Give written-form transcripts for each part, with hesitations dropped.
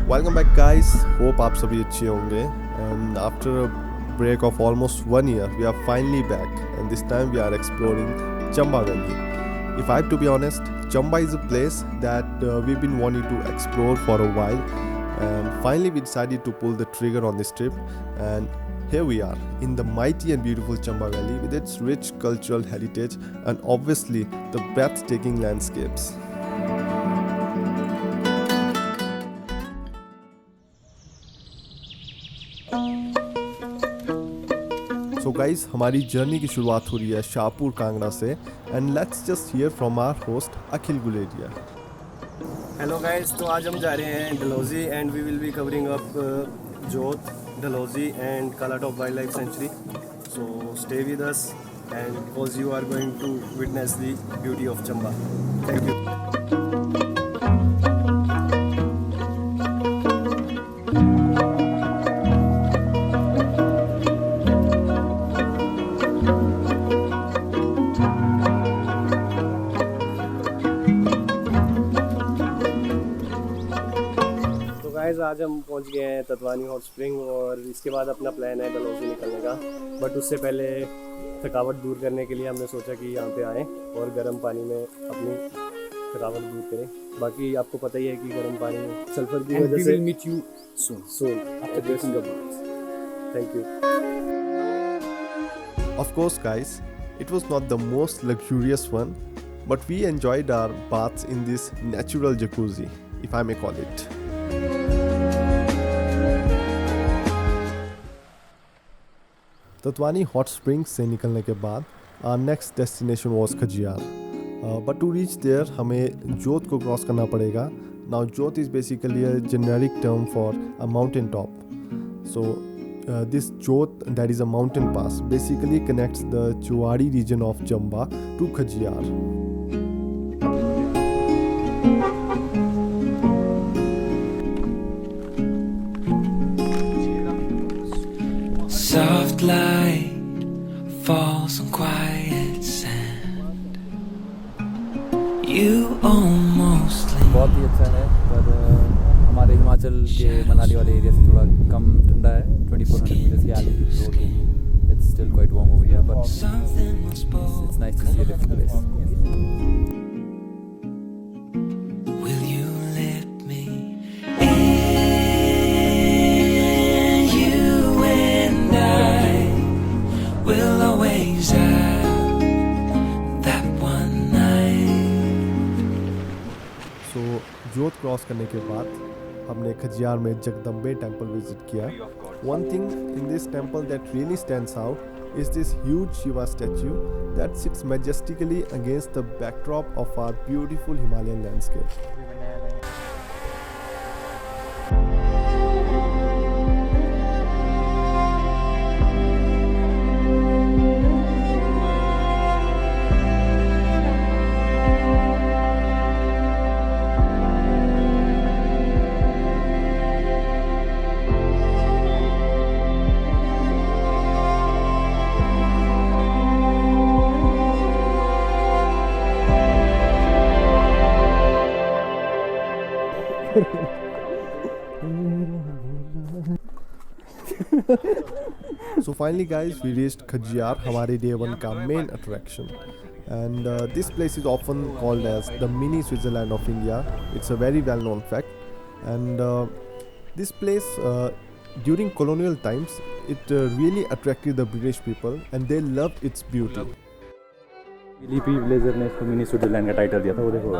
Welcome back guys, hope आप सभी अच्छे होंगे and after a break of almost 1 year we are finally back and this time we are exploring Chamba Valley. If I have to be honest, Chamba is a place that we've been wanting to explore for a while, and finally we decided to pull the trigger on this trip. And here we are in the mighty and beautiful Chamba Valley with its rich cultural heritage and obviously the breathtaking landscapes. So guys, हमारी journey की शुरुआत हो रही है शाहपुर कांगड़ा से and let's just hear from our host Akhil Guleria. Hello guys, तो आज हम जा रहे हैं Dalhousie and we will be covering up Jot, Dalhousie and Kala Top wildlife sanctuary. So stay with us and because you are going to witness the beauty of Chamba. Thank you. आज हम पहुंच गए हैं तत्वानी हॉट स्प्रिंग और इसके बाद अपना प्लान है डलहौजी निकलने का। बट उससे पहले थकावट दूर करने के लिए हमने सोचा कि यहाँ पे आएँ और गर्म पानी में अपनी थकावट दूर करें। बाकी आपको पता ही है कि गर्म पानी में सल्फर की वजह से meet you soon thank you. Of course guys, it was not the most luxurious one, but we enjoyed our baths in this natural jacuzzi, if I may call it. Tatwani hot springs से निकलने के बाद our next destination was Khajjiar, but to reach there हमें जोत को cross करना पड़ेगा। Now Jot is basically a generic term for a mountain top. So this Jot that is a mountain pass basically connects the Chuwari region of Chamba to Khajjiar. Soft light falls on quiet sand. You almost बहुत ही अच्छा है, पर हमारे हिमाचल के मनाली वाले area से थोड़ा कम ठंडा है। 2400 meters की altitude road, it's still quite warm over here, but it's nice to see a different place. will you let me in? You and I will always have that one night. सो जोत cross करने के बाद हमने खजियार में Jagdambe temple visit किया। One thing in this temple that really stands out is this huge Shiva statue that sits majestically against the backdrop of our beautiful Himalayan landscape. So finally guys, we reached Khajiyar, हमारे day 1 का main attraction, and this place is often called as the mini Switzerland of India. It's a very well known fact, and this place during colonial times it really attracted the British people and they loved its beauty. लिपि blazer ने इसको mini Switzerland का title दिया था, वो देखो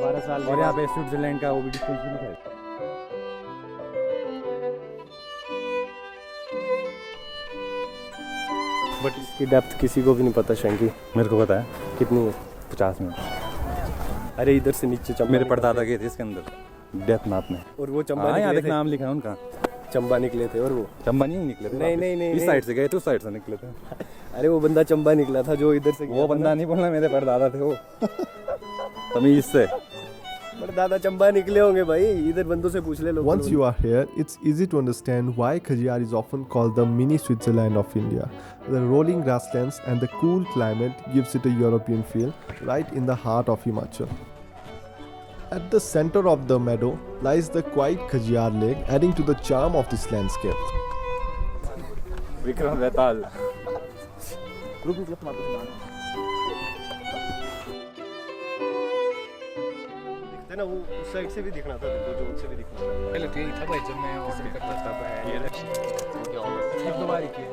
12 साल और यहाँ पे स्विट्जरलैंड का वो भी डिस्टेंस भी लिखा है। बट इसकी डेप्थ किसी को भी नहीं पता। शंकी, मेरे को पता है कितनी है? 50 मिनट। अरे इधर से नीचे चंबा, मेरे परदादा गए थे इसके अंदर डेप्थ नापने, और वो चंबा यहाँ निकले देख थे। नाम लिखा है उनका, चंबा निकले थे और वो चंबा नहीं निकले थे। नहीं, इस साइड से गए थे, उस साइड से निकले थे। अरे वो बंदा चंबा निकला था जो इधर से गया वो था बंदा ना। नहीं बोलना, मेरे परदादा थे वो। तमीज से। बट दादा चंबा निकले होंगे भाई, इधर बंदों से पूछ ले लोग। Once you are here, it's easy to understand why Khajiyar is often called the mini Switzerland of India. The rolling grasslands and the cool climate gives it a European feel right in the heart of Himachal. At the center of the meadow lies the quiet Khajiyar Lake, adding to the charm of this landscape. Vikram वेताल दिखते ना, वो उस side से भी दिखना था, तो जो से भी दिखना था। पहले तो यही था भाई, जब मैं ऑर्डर करता था ये एक दो बार ही किया।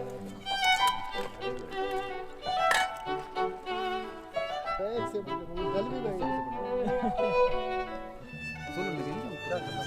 सुनो मुझे क्या करना।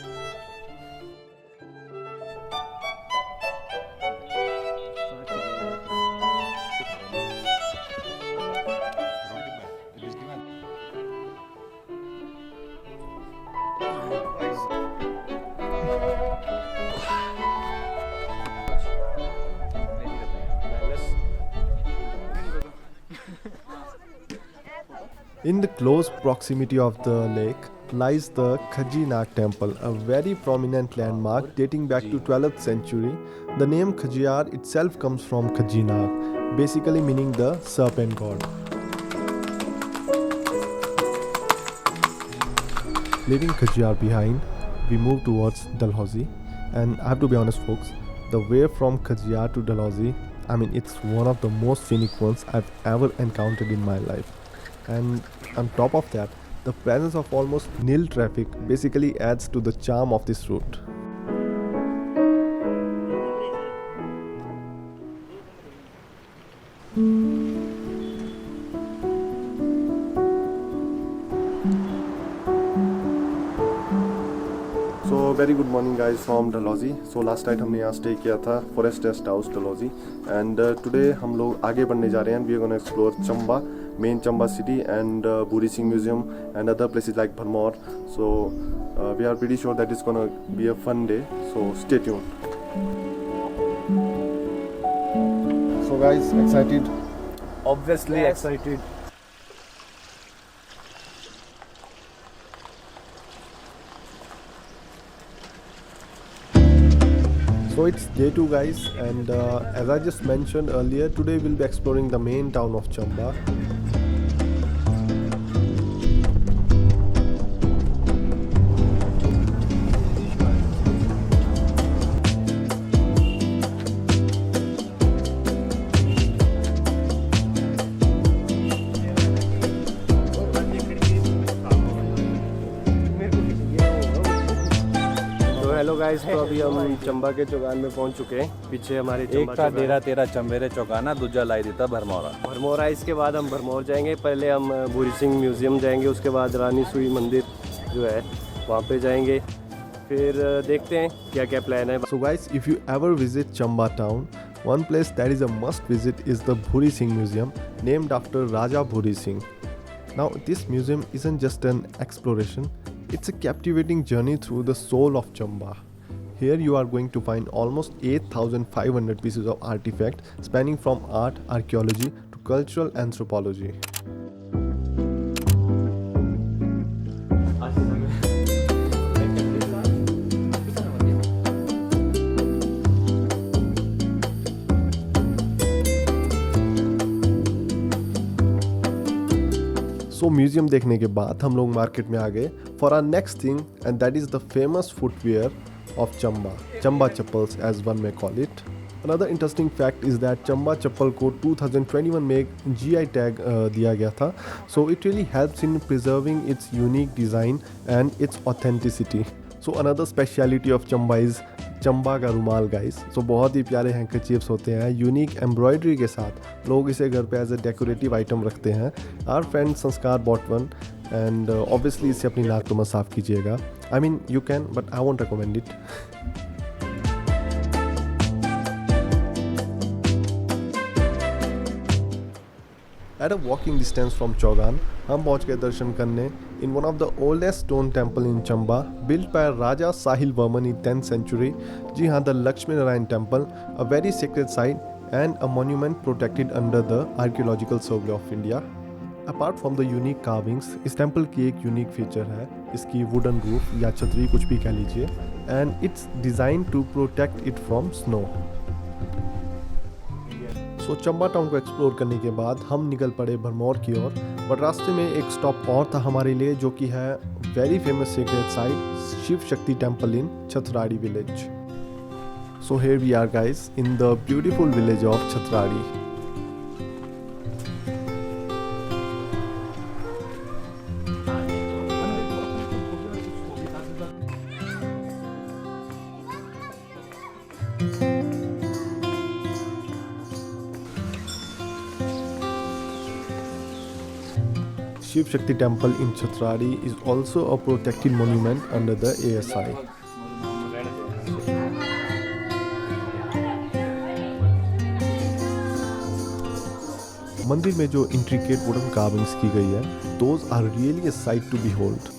In the close proximity of the lake lies the Khaji Nag temple, a very prominent landmark dating back to 12th century. The name Khajiyar itself comes from Khaji Nag, basically meaning the serpent god. Leaving Khajiyar behind, we move towards Dalhousie, and I have to be honest folks, the way from Khajiyar to Dalhousie, it's one of the most scenic ones I've ever encountered in my life. And on top of that, the presence of almost nil traffic basically adds to the charm of this route. So very good morning guys from Dalhousie. So last night हमने यहाँ stay किया था Forest Rest House Dalhousie, and today हम लोग आगे बढ़ने जा रहे हैं. We are going to explore Chamba, main Chamba city, and Buri Singh Museum and other places like Bharmor. So we are pretty sure that it's going to be a fun day. So stay tuned. So guys, excited? Obviously excited. So it's day 2 guys, and as I just mentioned earlier, today we'll be exploring the main town of Chamba. Hello guys, तो अभी हम चंबा के चौगान में पहुंच चुके हैं. पीछे हमारे एक था डेरा तेरा चंबेरे चौगाना, दूजा लाई देता भरमौरा। भरमौरा. इसके बाद हम भरमौर जाएंगे. पहले हम भूरी सिंह म्यूजियम जाएंगे, उसके बाद रानी सुई मंदिर जो है वहाँ पे जाएंगे. फिर देखते हैं क्या क्या प्लान है. So guys, if you ever visit Chamba town, one place that is a must visit is the Bhuri Singh Museum, named after Raja Bhuri Singh. Now this museum isn't just an exploration, it's a captivating journey through the soul of Chamba. Here you are going to find almost 8,500 pieces of artifacts spanning from art, archaeology to cultural anthropology. So museum देखने के बाद हम लोग market में आ गए for our next thing, and that is the famous footwear of Chamba, Chamba chappals as one may call it. Another interesting fact is that Chamba chappal को 2021 में एक GI tag दिया गया था. So it really helps in preserving its unique design and its authenticity. So another speciality of Chamba is Chamba का रुमाल guys. सो बहुत ही प्यारे हैंकरचीफ्स होते हैं यूनिक एम्ब्रॉयडरी के साथ. लोग इसे घर पे एज ए डेकोरेटिव आइटम रखते हैं. आवर फ्रेंड संस्कार बॉट वन, एंड ऑब्वियसली इससे अपनी नाक तो मत साफ कीजिएगा. You can but I won't recommend it. At a walking distance from Chaugan, हम पहुंच गए दर्शन करने in one of the oldest stone temple in Chamba, built by Raja Sahil Varman in 10th century. जी हाँ, the Lakshmi Narayan Temple, a very sacred site and a monument protected under the Archaeological Survey of India. Apart from the unique carvings, इस temple की एक unique feature है इसकी wooden roof या छतरी, कुछ भी कह लीजिए, and it's designed to protect it from snow. So Chamba town को एक्सप्लोर करने के बाद हम निकल पड़े भरमौर की ओर, बट रास्ते में एक स्टॉप और था हमारे लिए, जो कि है very famous sacred site, Shiv Shakti Temple in Chhatradi village. So here we are guys in the beautiful village of Chhatradi. Shiv Shakti Temple in Chhatradi is also a protected monument under the ASI. मंदिर में जो intricate wooden carvings की गई है, those are really a sight to behold.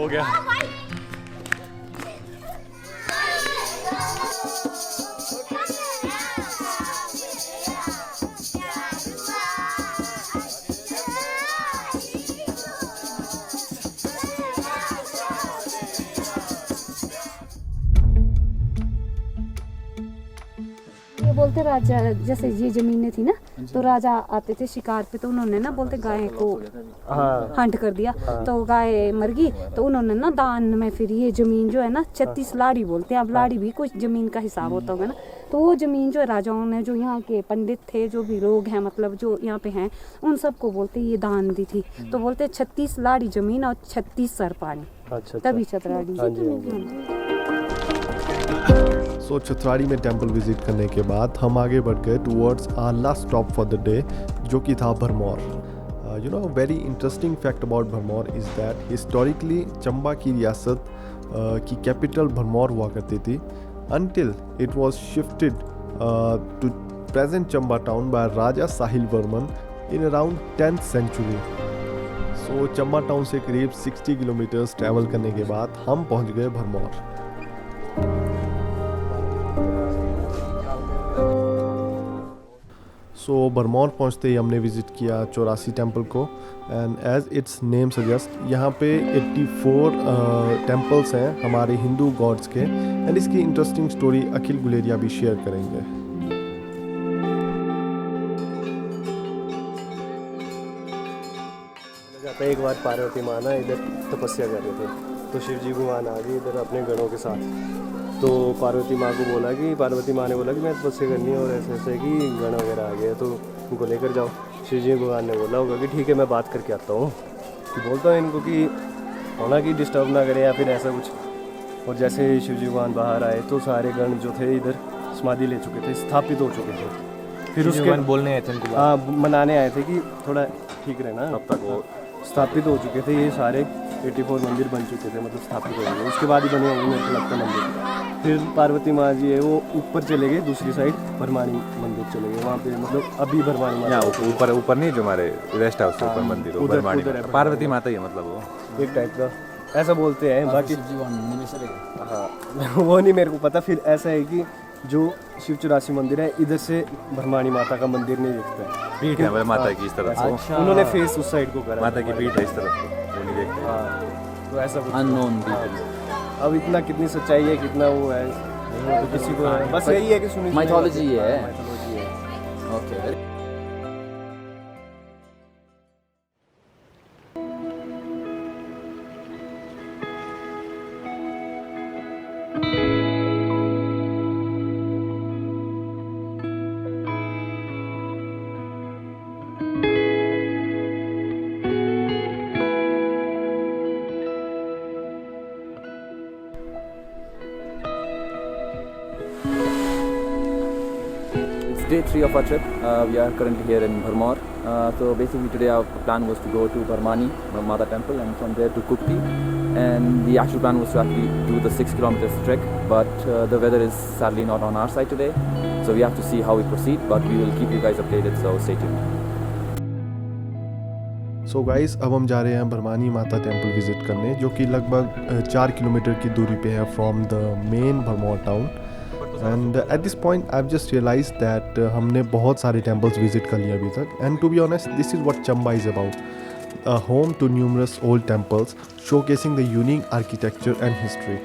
हो गया। ये बोलते राजा, जैसे ये जमीनें थी ना, तो राजा आते थे शिकार पे, तो उन्होंने ना बोलते गाय को हंट कर दिया, तो गाय मर गई, तो उन्होंने ना दान में फिर ये जमीन जो है ना 36 लाड़ी बोलते हैं, अब लाड़ी भी कुछ जमीन का हिसाब होता होगा ना, तो वो जमीन जो राजाओं ने, जो यहाँ के पंडित थे, जो भी लोग हैं मतलब जो यहाँ पे हैं, उन सबको बोलते ये दान दी थी, तो बोलते 36 लाड़ी जमीन और 36 सर पानी, तभी चतराड़ी। सो छतराड़ी में टेंपल विजिट करने के बाद हम आगे बढ़ गए towards our last stop for the day, जो कि था Bharmour. You know very interesting fact about Bharmour is that historically Chamba की रियासत की कैपिटल भरमौर हुआ करती थी until it was shifted to present Chamba town by Raja Sahil Varman in around 10th century. So Chamba town से करीब 60 किलोमीटर्स ट्रैवल करने के बाद हम पहुंच गए भरमौर. सो भरमौर पहुंचते ही हमने विज़िट किया 84 टेम्पल को, and as its name suggest यहाँ पे 84 टेम्पल्स हैं हमारे हिंदू गॉड्स के, एंड इसकी इंटरेस्टिंग स्टोरी अखिल गुलेरिया भी शेयर करेंगे. जाता है एक बार पार्वती माँ ना इधर तपस्या कर रहे थे, तो शिव जी भगवान आ गए इधर अपने गणों के साथ, तो पार्वती माँ को बोला कि पार्वती माँ ने बोला कि मैं तपस्या करनी है और ऐसे ऐसे कि गण वगैरह आ गया, तो उनको लेकर जाओ. शिव जी भगवान ने बोला होगा कि ठीक है मैं बात करके आता हूँ, कि बोलता हूँ इनको कि होना कि डिस्टर्ब ना करें या फिर ऐसा कुछ. और जैसे शिव जी भगवान बाहर आए तो सारे गण जो थे इधर समाधि ले चुके थे, स्थापित हो चुके थे. फिर उसके बोलने आए थे, हाँ मनाने आए थे कि थोड़ा ठीक रहना, तब तक वो स्थापित हो चुके थे. ये सारे 84 मंदिर बन चुके थे, मतलब स्थापित हो गए, उसके बाद ही बने होंगे मेरे को लगता है मंदिर. फिर पार्वती माँ जी है वो ऊपर चले गए, दूसरी साइड भरमानी मंदिर चले गए, वहाँ पे मतलब अभी भरमानी माँ ऊपर ऊपर नहीं, जो हमारे रेस्ट हाउस के ऊपर मंदिर, उधर पार्वती माता ही है मतलब वो एक टाइप का ऐसा बोलते हैं. बाकी हाँ वो नहीं मेरे को पता. फिर ऐसा है कि जो शिव 84 मंदिर है, इधर से भरमानी माता का मंदिर नहीं दिखता है, पीठ है माता की इस तरफ से, उन्होंने फेस उस साइड को करा, माता की पीठ है इस तरफ से, वो नहीं देखते. हाँ तो ऐसा कुछ अननोन. अब इतना कितनी सच्चाई है, कितना वो है, तो किसी को बस यही है कि सुनी माइथोलॉजी है. माइथोलॉजी है. Okay. Day 3 of our trip. We are currently here in Bharmor. So basically today our plan was to go to Bharmani Mata Temple and from there to Kukti. And the actual plan was to actually do the 6 kilometers trek, but the weather is sadly not on our side today. So we have to see how we proceed, but we will keep you guys updated, so stay tuned. So guys अब हम जा रहे हैं भरमानी माता temple visit करने, जो कि लगभग 4 किलोमीटर की दूरी पे है from the main Bharmour town. And at this point I have just realize that हमने बहुत सारे टेम्पल्स विजिट कर लिए अभी तक. And to be honest this is what Chamba is about, a home to numerous old temples showcasing the unique architecture and history.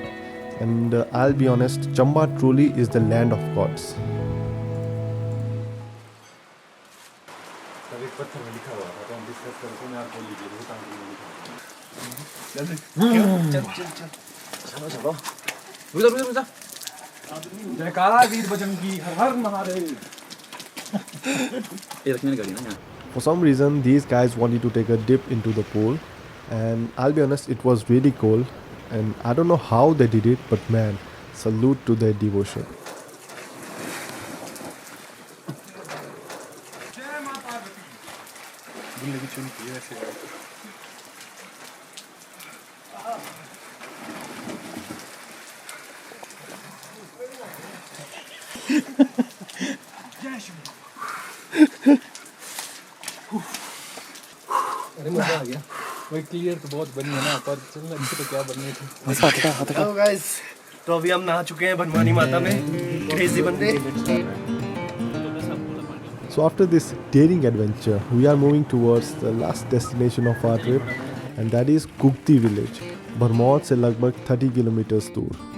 And I'll be honest, Chamba truly is the land of gods. एक पत्थर में लिखा हुआ था, तो हम discuss करते हैं, आप बोल लीजिए रोहतांग में लिखा हुआ है। जयकारा वीर बजरंग की, हर हर महादेव। ये रखने की गाड़ी ना यहाँ। For some reson, these guys wanted to take a dip into the pool, and I'll be honest, it was really cold, and I don't know how they did it, but man, salute to their devotion. अरे मजा आ गया। वही clear तो बहुत बनी है ना, पर चलना इनसे तो क्या बननी थी। हेलो गाइस, तो अभी हम नहा चुके हैं बनवानी माता में, क्रेजी बंदे। So after this daring adventure, we are moving towards the last destination of our trip, and that is Kukti village, Bharmour से लगभग 30 किलोमीटर्स दूर।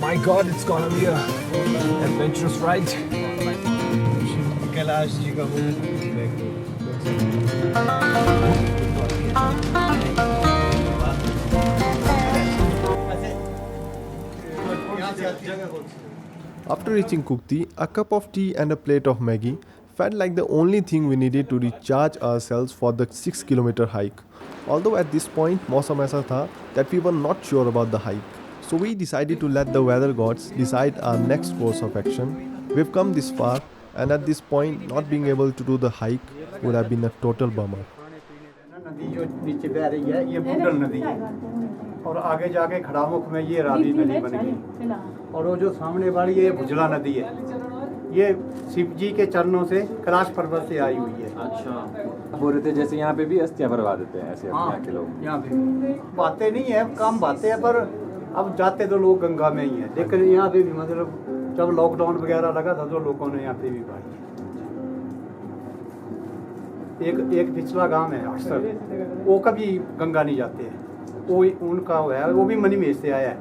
My God, it's gonna be a adventurous ride. Kailash ji का वो After reaching Kukti, a cup of tea and a plate of Maggi felt like the only thing we needed to recharge ourselves for the 6-kilometer hike. Although at this point, मौसम ऐसा था that we were not sure about the hike. So we decided to let the weather gods decide our next course of action. We've come this far, and at this point, not being able to do the hike would have been a total bummer. नदी जो नीचे बह रही है ये बुडल नदी है और आगे जाके खड़ामुख में ये रावी नदी बन गई और वो जो सामने वाली ये भुजला नदी है ये शिव जी के चरणों से कैलाश पर्वत से आई हुई है। अच्छा, बोल रहे थे जैसे यहाँ पे भी अस्थियाँ भरवा देते हैं ऐसे हाँ, यहाँ के लोग। यहाँ पे बातें नहीं है, कम बातें हैं, पर अब जाते तो लोग गंगा में ही है, लेकिन यहाँ पे भी मतलब जब लॉकडाउन वगैरह लगा था तो लोगों ने यहाँ पे भी भाई एक पिछला गांव है अक्सर वो कभी गंगा नहीं जाते हैं, वो उनका है वो भी मनी मेज से आया है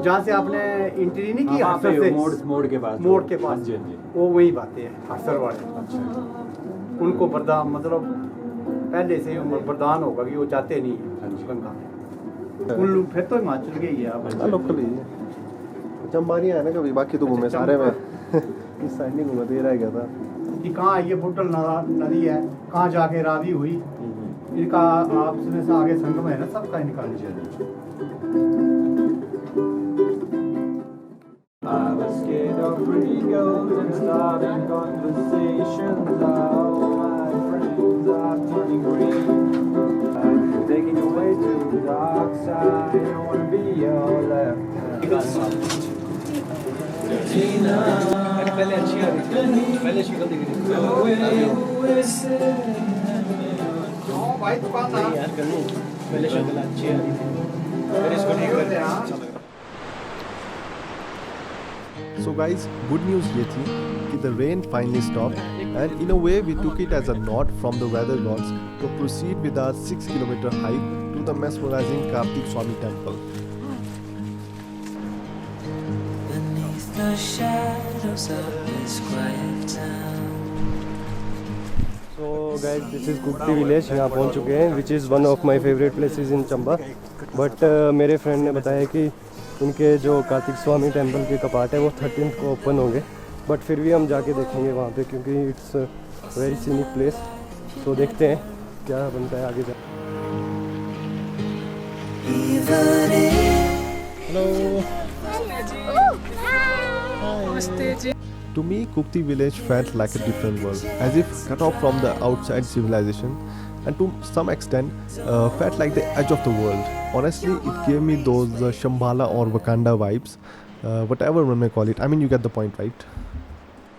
जहाँ से आपने एंट्री नहीं की अक्सर से मोड़ के पास वो वही बातें हैं अक्सर वाले। उनको वरदान मतलब पहले से वरदान होगा कि वो जाते नहीं है गंगा में। उन लोग फिर तो हिमाचल के ही है लोकल ही है, चंबानी है ना कभी, बाकी तो घूमे सारे में इस साइड नहीं घूमे, तो ये रह गया था कि कहाँ ये बुटल नदी है, कहाँ जाके रावी हुई, इनका आपस में से आगे संगम है ना, सबका इनका I was scared of pretty girls and starting conversations. All my friends are turning green. I'm taking you away to the dark side. I wanna be your left hand. पहले अच्छी आ रही थी, पहले शक्ल दिख रही थी। भाई दुकानदार यार कल पहले शक्ल अच्छी आ रही थी, फिर इसको ठीक करते हैं। So guys, good news ये थी कि the rain finally stopped, and in a way we took it as a nod from the weather gods to proceed with our 6-kilometer hike to the mesmerizing Kartik Swami temple. Beneath the shadows of this quiet town. So guys, this is Kukti village, यहाँ पहुँच चुके हैं, which is one of my favorite places in Chamba. But मेरे friend ने बताया कि उनके जो कार्तिक स्वामी टेम्पल के कपाट है वो 13th को ओपन होंगे, बट फिर भी हम जाके देखेंगे वहाँ पे क्योंकि इट्स वेरी सीनिक प्लेस। तो देखते हैं क्या बनता है आगे जा। To me, Kukti village felt like a different world, as if cut off from the outside civilization, and to some extent felt like the edge of the world. Honestly, it gave me those Shambhala or Wakanda vibes, whatever one may call it. I mean, you get the point, right?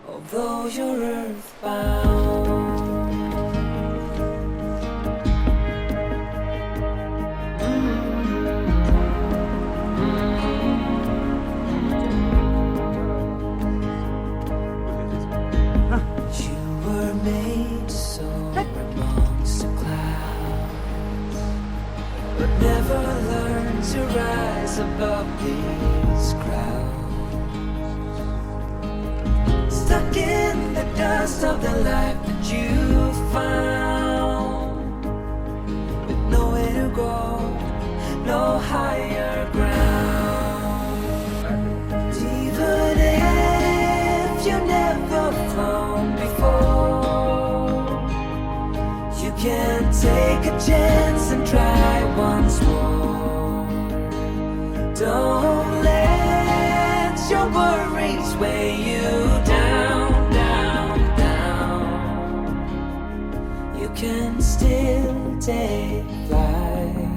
Although you're earthbound, you were made to soar amongst the clouds, but never learn to rise above these crowds. Stuck in the dust of the life that you found, with nowhere to go, no higher ground. Even if you never flown before, you can take a chance and try once more. Don't let your worries weigh you down, down, down. You can still take flight.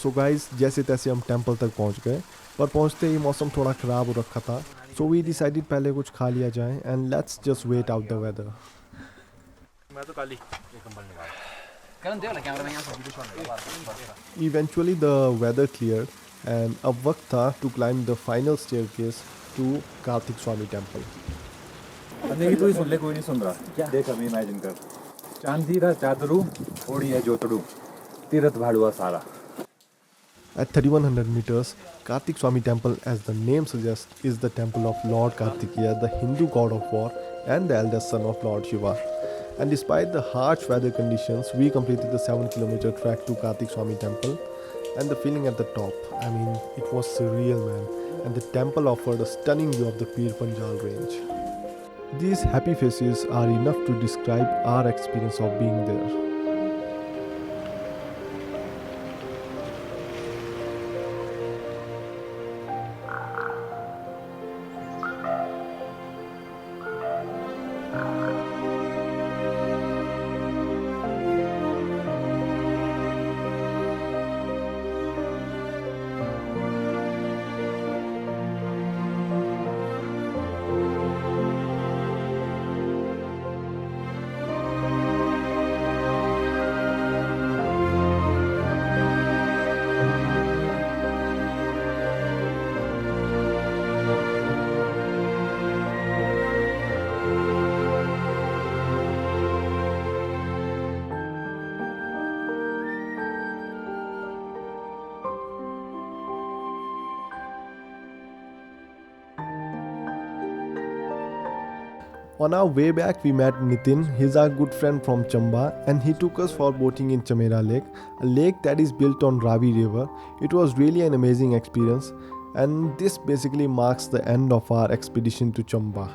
So guys, जैसे तैसे हम temple तक पहुंच गए, पर पहुंचते ही मौसम थोड़ा ख़राब हो रखा था. सो वी डिसाइडेड पहले कुछ खा लिया जाए and let's just wait out the weather. मैं तो काली ये कंबल निकाल. Eventually the weather cleared and अब वक्त था to climb the final staircase to Kartik Swami temple. देखिए तू ही सुन ले, कोई नहीं सुन रहा. देख अभी इमेजिन कर, चांदीरा चादरू थोड़ी है जोतड़ू तीरथ भाड़ुआ सारा. At 3100 meters, Kartik Swami Temple, as the name suggests, is the temple of Lord Kartikeya, the Hindu god of war and the eldest son of Lord Shiva. And despite the harsh weather conditions, we completed the 7-kilometer trek to Kartik Swami Temple. And the feeling at the top, I mean, it was surreal, man. And the temple offered a stunning view of the Pir Panjal range. These happy faces are enough to describe our experience of being there. On our way back, we met Nitin. He's our good friend from Chamba, and he took us for boating in Chamera Lake, a lake that is built on Ravi River. It was really an amazing experience, and this basically marks the end of our expedition to Chamba.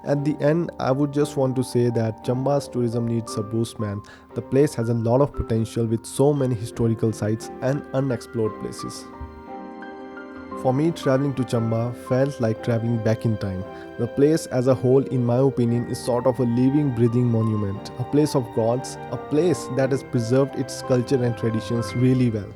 At the end, I would just want to say that Chamba's tourism needs a boost, man. The place has a lot of potential with so many historical sites and unexplored places. For me, traveling to Chamba felt like traveling back in time. The place as a whole, in my opinion, is sort of a living, breathing monument, a place of gods, a place that has preserved its culture and traditions really well.